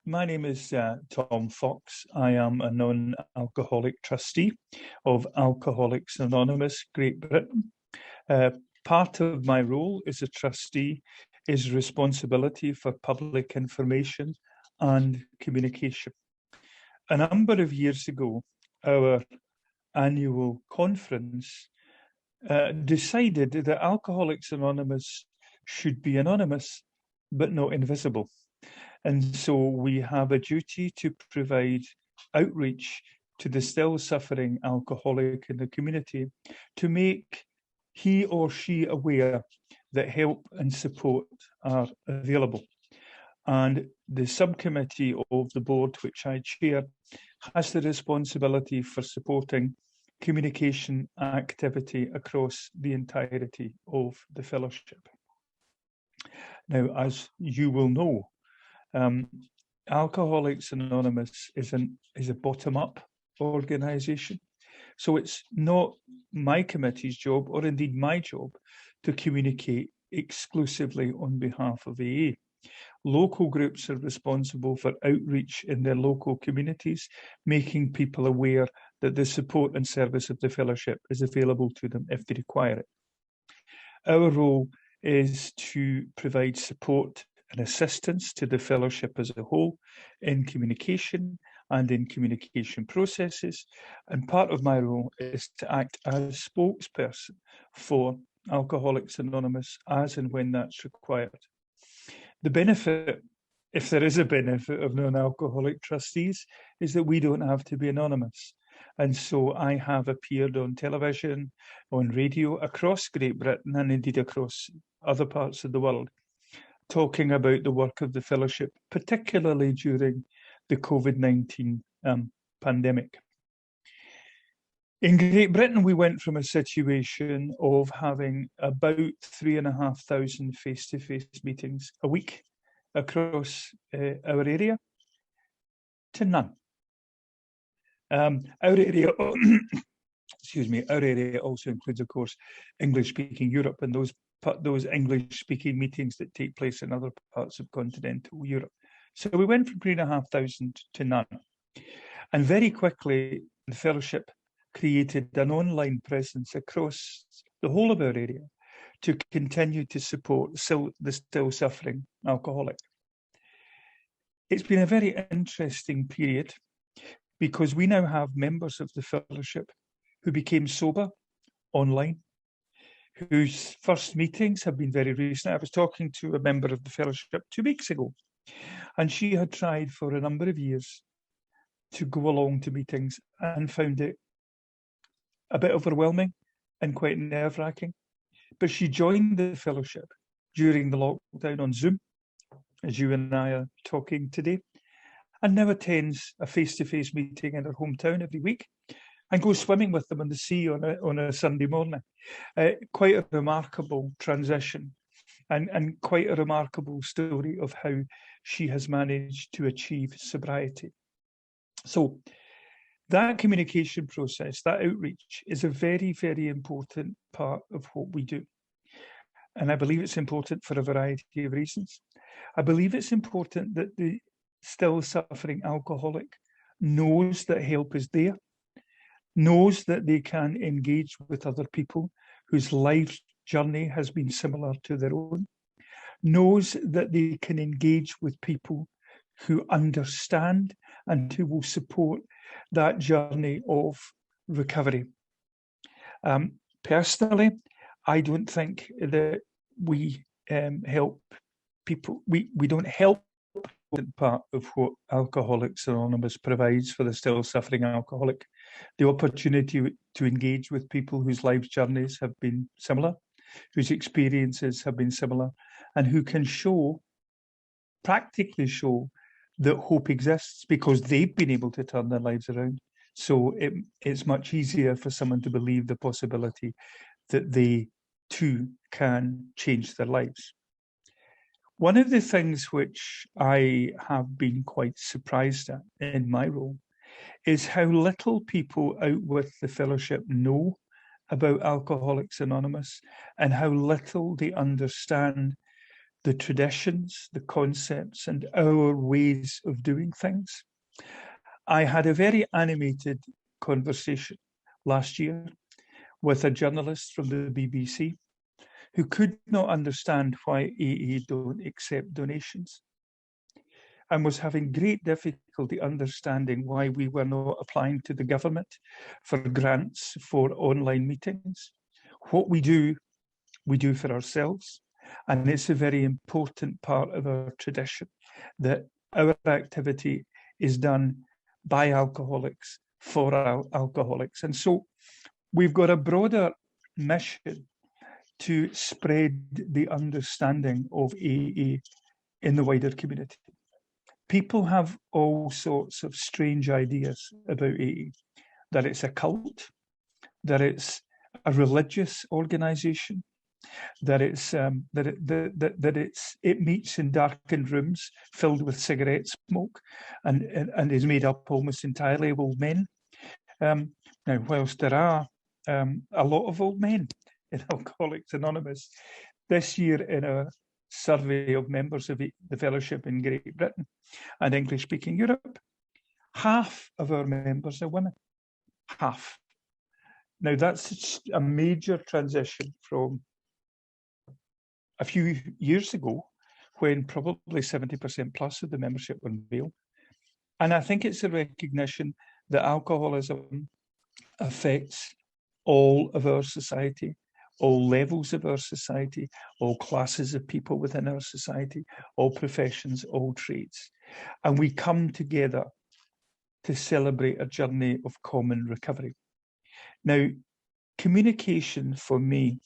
My name is Tom Fox. I am a non-alcoholic trustee of Alcoholics Anonymous, Great Britain. Part of my role as a trustee is responsibility for public information and communication. A number of years ago, our annual conference decided that Alcoholics Anonymous should be anonymous, but not invisible. And so we have a duty to provide outreach to the still suffering alcoholic in the community to make he or she aware that help and support are available. And the subcommittee of the board, which I chair, has the responsibility for supporting communication activity across the entirety of the fellowship. Now, as you will know, Alcoholics Anonymous is a bottom-up organisation. So it's not my committee's job, or indeed my job, to communicate exclusively on behalf of AA. Local groups are responsible for outreach in their local communities, making people aware that the support and service of the fellowship is available to them if they require it. Our role is to provide support and assistance to the fellowship as a whole in communication and in communication processes. And part of my role is to act as spokesperson for Alcoholics Anonymous as and when that's required. The benefit, if there is a benefit, of non-alcoholic trustees is that we don't have to be anonymous. And so I have appeared on television, on radio across Great Britain and indeed across other parts of the world, talking about the work of the fellowship, particularly during the COVID-19 pandemic. In Great Britain, we went from a situation of having about 3,500 face-to-face meetings a week across our area to none. Our area, excuse me, our area also includes, of course, English-speaking Europe and those English-speaking meetings that take place in other parts of continental Europe. So we went from 3,500 to none. And very quickly, the fellowship created an online presence across the whole of our area to continue to support the still suffering alcoholic. It's been a very interesting period because we now have members of the fellowship who became sober online, whose first meetings have been very recent. I was talking to a member of the fellowship 2 weeks ago, and she had tried for a number of years to go along to meetings and found it a bit overwhelming and quite nerve-wracking. But she joined the fellowship during the lockdown on Zoom, as you and I are talking today, and now attends a face-to-face meeting in her hometown every week and goes swimming with them on the sea on a Sunday morning. Quite a remarkable transition and quite a remarkable story of how she has managed to achieve sobriety. So that communication process, that outreach, is a very, very important part of what we do. And I believe it's important for a variety of reasons. I believe it's important that the still suffering alcoholic knows that help is there, knows that they can engage with other people whose life journey has been similar to their own, knows that they can engage with people who understand and who will support that journey of recovery. Personally, I don't think that we help people. We don't help part of what Alcoholics Anonymous provides for the still suffering alcoholic. The opportunity to engage with people whose life journeys have been similar, whose experiences have been similar, and who can practically show that hope exists because they've been able to turn their lives around. So it's much easier for someone to believe the possibility that they too can change their lives. One of the things which I have been quite surprised at in my role is how little people out with the fellowship know about Alcoholics Anonymous and how little they understand the traditions, the concepts, and our ways of doing things. I had a very animated conversation last year with a journalist from the BBC who could not understand why AA don't accept donations and was having great difficulty understanding why we were not applying to the government for grants for online meetings. What we do for ourselves, and it's a very important part of our tradition that our activity is done by alcoholics for alcoholics. And so we've got a broader mission to spread the understanding of AA in the wider community. People have all sorts of strange ideas about AA, that it's a cult, that it's a religious organization, that it meets in darkened rooms filled with cigarette smoke and is made up almost entirely of old men. Now, whilst there are a lot of old men in Alcoholics Anonymous, this year in a survey of members of the fellowship in Great Britain and English-speaking Europe, half of our members are women. Half. Now, that's a major transition from a few years ago, when probably 70% plus of the membership were male. And I think it's a recognition that alcoholism affects all of our society, all levels of our society, all classes of people within our society, all professions, all trades. And we come together to celebrate a journey of common recovery. Now, communication for me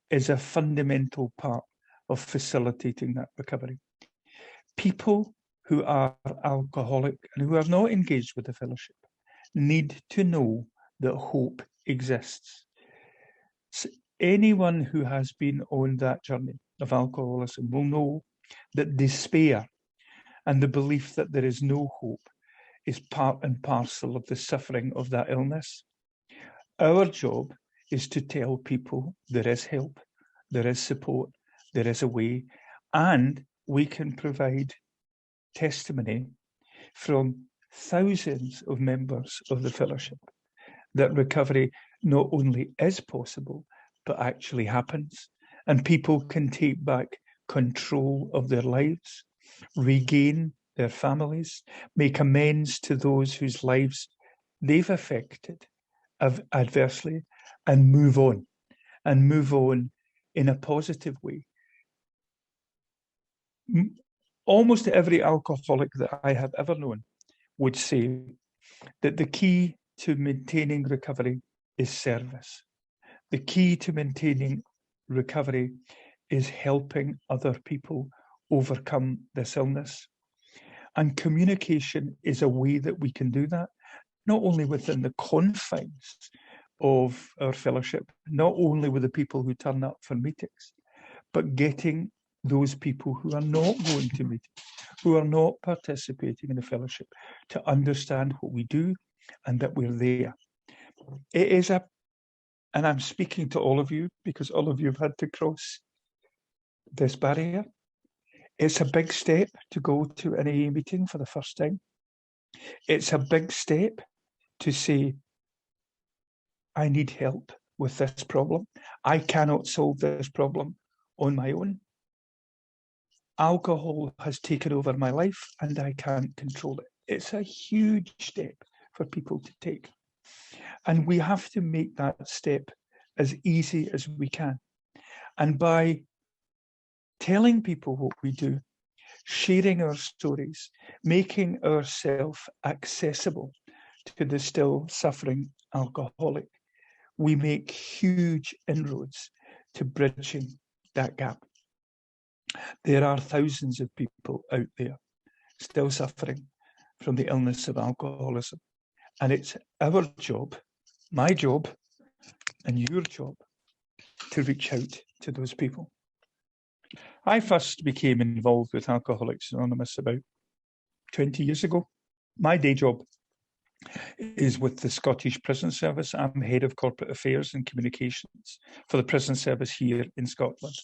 is a fundamental part of facilitating that recovery. People who are alcoholic and who are not engaged with the fellowship need to know that hope exists. So anyone who has been on that journey of alcoholism will know that despair and the belief that there is no hope is part and parcel of the suffering of that illness. Our job is to tell people there is help, there is support, there is a way, and we can provide testimony from thousands of members of the fellowship that recovery not only is possible, but actually happens, and people can take back control of their lives, regain their families, make amends to those whose lives they've affected adversely, and move on in a positive way. Almost every alcoholic that I have ever known would say that the key to maintaining recovery is service. The key to maintaining recovery is helping other people overcome this illness. And communication is a way that we can do that, not only within the confines of our fellowship, not only with the people who turn up for meetings, but getting those people who are not going to meetings, who are not participating in the fellowship, to understand what we do and that we're there. It is and I'm speaking to all of you because all of you have had to cross this barrier. It's a big step to go to an AA meeting for the first time. It's a big step to say, I need help with this problem. I cannot solve this problem on my own. Alcohol has taken over my life and I can't control it. It's a huge step for people to take. And we have to make that step as easy as we can. And by telling people what we do, sharing our stories, making ourselves accessible to the still suffering alcoholic, we make huge inroads to bridging that gap. There are thousands of people out there still suffering from the illness of alcoholism. And it's our job, my job, and your job to reach out to those people. I first became involved with Alcoholics Anonymous about 20 years ago. My day job is with the Scottish Prison Service. I'm head of corporate affairs and communications for the prison service here in Scotland.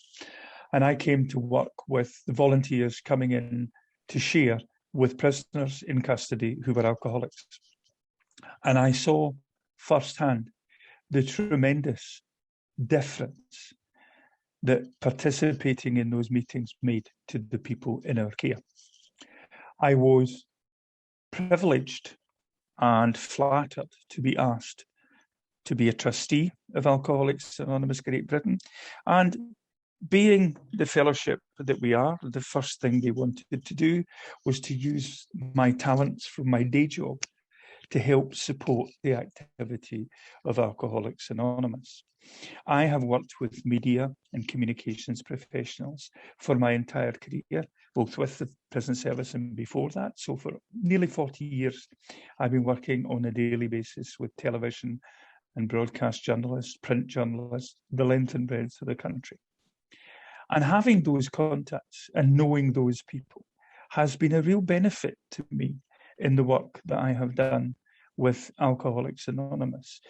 And I came to work with the volunteers coming in to share with prisoners in custody who were alcoholics. And I saw firsthand the tremendous difference that participating in those meetings made to the people in our care. I was privileged and flattered to be asked to be a trustee of Alcoholics Anonymous Great Britain, and being the fellowship that we are, the first thing they wanted to do was to use my talents from my day job to help support the activity of Alcoholics Anonymous. I have worked with media and communications professionals for my entire career, both with the prison service and before that. So for nearly 40 years, I've been working on a daily basis with television and broadcast journalists, print journalists, the length and breadth of the country. And having those contacts and knowing those people has been a real benefit to me in the work that I have done with Alcoholics Anonymous.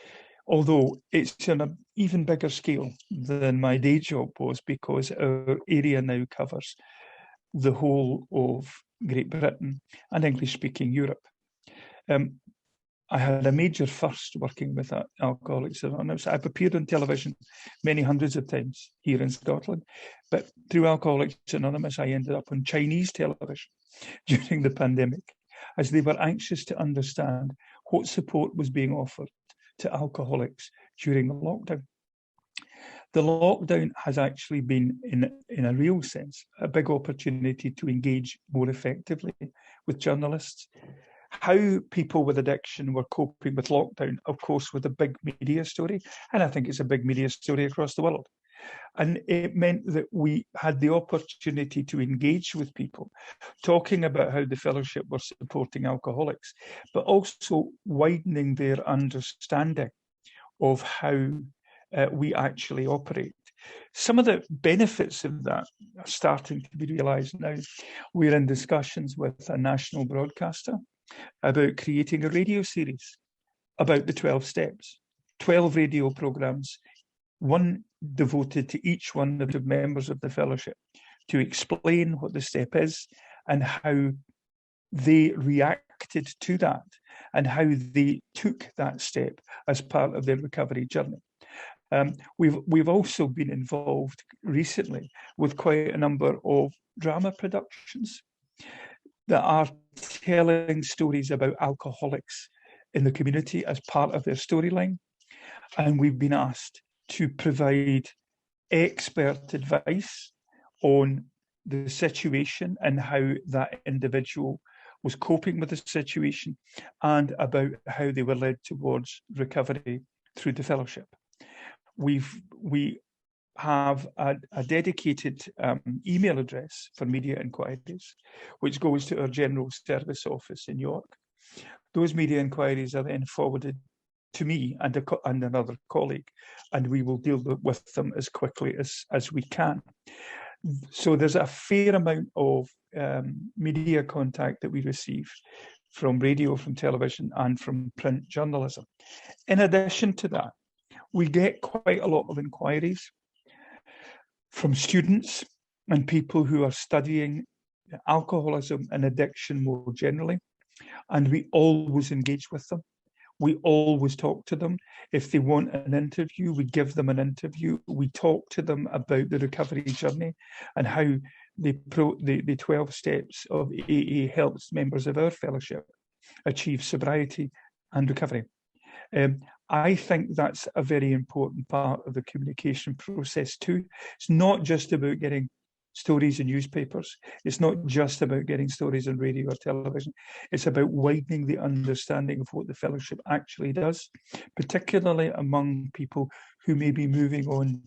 Although it's on an even bigger scale than my day job was, because our area now covers the whole of Great Britain and English-speaking Europe. I had a major first working with Alcoholics Anonymous. I've appeared on television many hundreds of times here in Scotland, but through Alcoholics Anonymous, I ended up on Chinese television during the pandemic, as they were anxious to understand what support was being offered to alcoholics during the lockdown. The lockdown has actually been, in a real sense, a big opportunity to engage more effectively with journalists. How people with addiction were coping with lockdown, of course, was a big media story, and I think it's a big media story across the world. And it meant that we had the opportunity to engage with people, talking about how the fellowship were supporting alcoholics, but also widening their understanding of how we actually operate. Some of the benefits of that are starting to be realised now. We're in discussions with a national broadcaster about creating a radio series about the 12 steps, 12 radio programmes, one devoted to each one of the members of the fellowship, to explain what the step is and how they reacted to that and how they took that step as part of their recovery journey. We've also been involved recently with quite a number of drama productions that are telling stories about alcoholics in the community as part of their storyline. And we've been asked to provide expert advice on the situation and how that individual was coping with the situation, and about how they were led towards recovery through the fellowship. We have a dedicated email address for media inquiries, which goes to our General Service Office in York. Those media inquiries are then forwarded to me and another colleague, and we will deal with them as quickly as we can. So there's a fair amount of media contact that we receive from radio, from television, and from print journalism. In addition to that, we get quite a lot of inquiries from students and people who are studying alcoholism and addiction more generally, and we always engage with them. We always talk to them. If they want an interview, we give them an interview. We talk to them about the recovery journey and how the 12 steps of AA helps members of our fellowship achieve sobriety and recovery. I think that's a very important part of the communication process too. It's not just about getting stories in newspapers. It's not just about getting stories on radio or television. It's about widening the understanding of what the fellowship actually does, particularly among people who may be moving on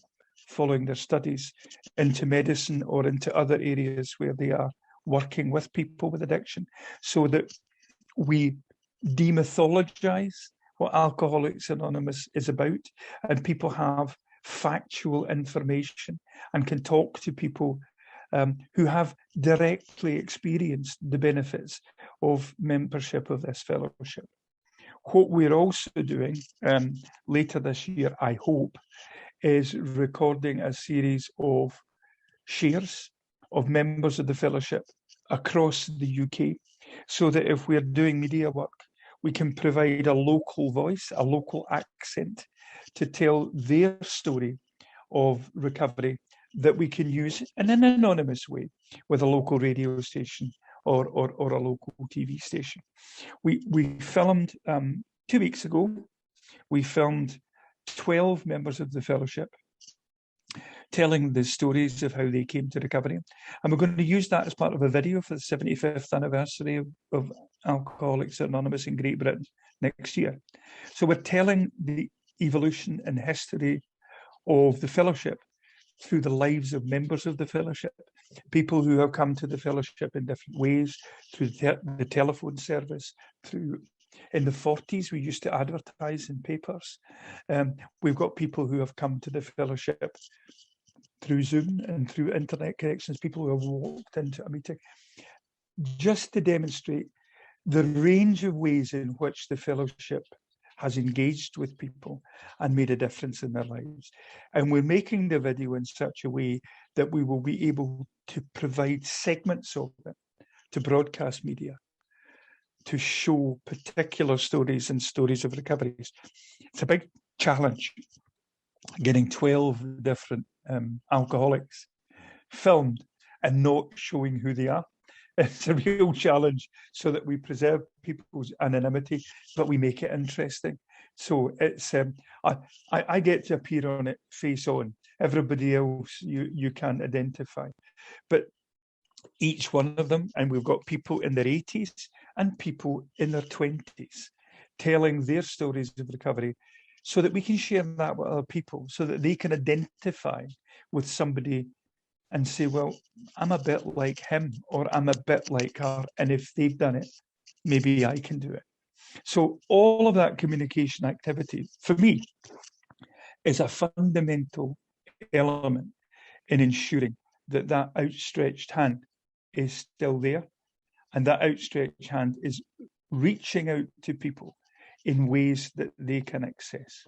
following their studies into medicine or into other areas where they are working with people with addiction, so that we demythologize what Alcoholics Anonymous is about, and people have factual information and can talk to people who have directly experienced the benefits of membership of this fellowship. What we're also doing later this year, I hope, is recording a series of shares of members of the fellowship across the UK, so that if we're doing media work, we can provide a local voice, a local accent to tell their story of recovery that we can use in an anonymous way with a local radio station or a local TV station. We filmed 2 weeks ago, we filmed 12 members of the fellowship telling the stories of how they came to recovery. And we're going to use that as part of a video for the 75th anniversary of Alcoholics Anonymous in Great Britain next year. So we're telling the evolution and history of the fellowship through the lives of members of the fellowship, people who have come to the fellowship in different ways, through the telephone service, through... In the 40s, we used to advertise in papers. We've got people who have come to the fellowship through Zoom and through internet connections, people who have walked into a meeting, just to demonstrate the range of ways in which the fellowship has engaged with people and made a difference in their lives. And we're making the video in such a way that we will be able to provide segments of it to broadcast media, to show particular stories and stories of recoveries. It's a big challenge, getting 12 different alcoholics filmed and not showing who they are. It's a real challenge, so that we preserve people's anonymity, but we make it interesting. So it's I get to appear on it face on. Everybody else you can't identify, but each one of them, and we've got people in their 80s and people in their 20s telling their stories of recovery, so that we can share that with other people, so that they can identify with somebody and say, well, I'm a bit like him, or I'm a bit like her, and if they've done it, maybe I can do it. So all of that communication activity, for me, is a fundamental element in ensuring that that outstretched hand is still there, and that outstretched hand is reaching out to people in ways that they can access.